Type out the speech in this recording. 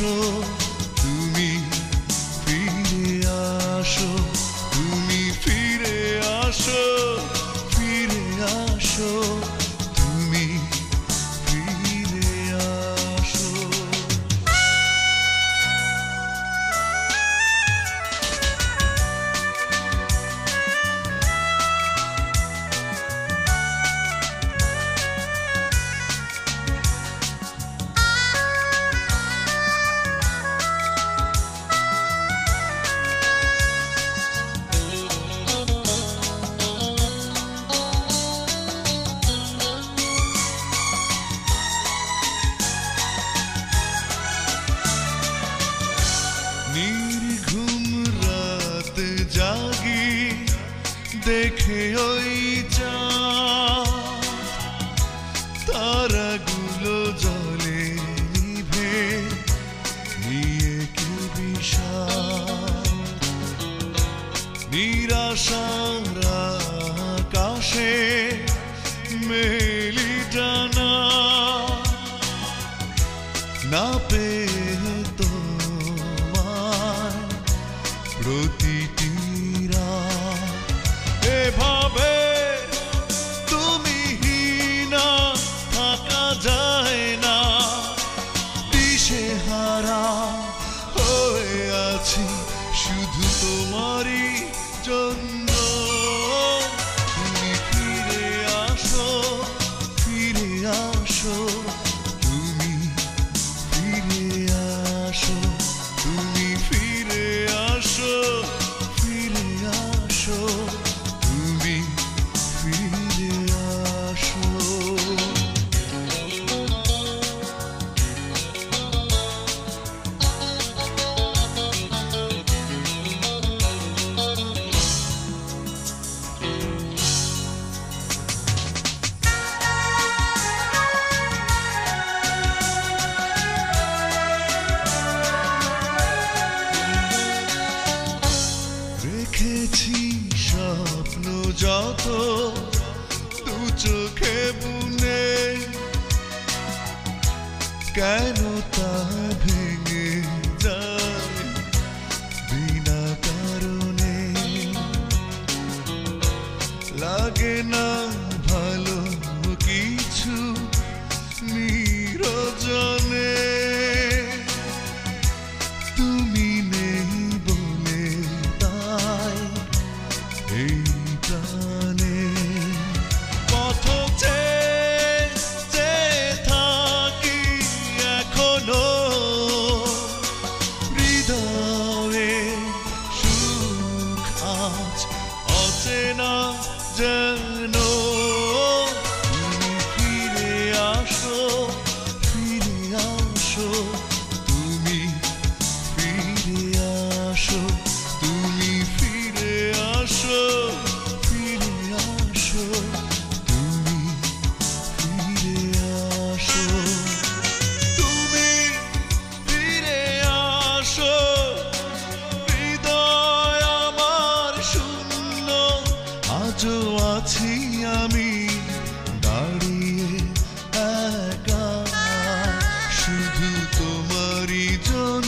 আসো তুমি ফিরে আসো, তুমি ফিরে আসো, ফিরে আসো, তুমি ফিরে আসো। নির্ঘুম রাত জাগি দেখে ওই চাঁদ, তারাগুলো জলে নিভে নিয়ে কি বিষাদ। নিরাশার আকাশে মেলি টানা না পেয়ে তোমায় প্রতিটি রাত। এভাবে তুমি হীনা থাকা যায় না, দিশেহারা হয়ে আছি শুধু তোমারই জন্য। তুমি ফিরে আসো, ফিরে আসো, তুমি ফিরে আসো, তুমি ফিরে আসো, ফিরে আসো, তুমি ফিরে আসো। রেখেছি স্বপ্ন যত দু চোখে বুনে, কেন তা ভেঙে যায় বিনা কারণে। লাগে না ভালো কিছু নিরজনে, তুমি নেই বলে তাই এই প্রাণে পথ চেয়ে থাকি এখনো, হৃদয়ে সুখ আজ অচেনা যেন। তুমি ফিরে আসো, ফিরে আসো, তুমি ফিরে আসো, তুমি ফিরে আসো, ফিরে আসো, তুমি ফিরে আসো, তুমি ফিরে আসো। হৃদয় আমার শূন্য, আজও আছি আমি দাঁড়িয়ে একা শুধু তোমারই জন্য।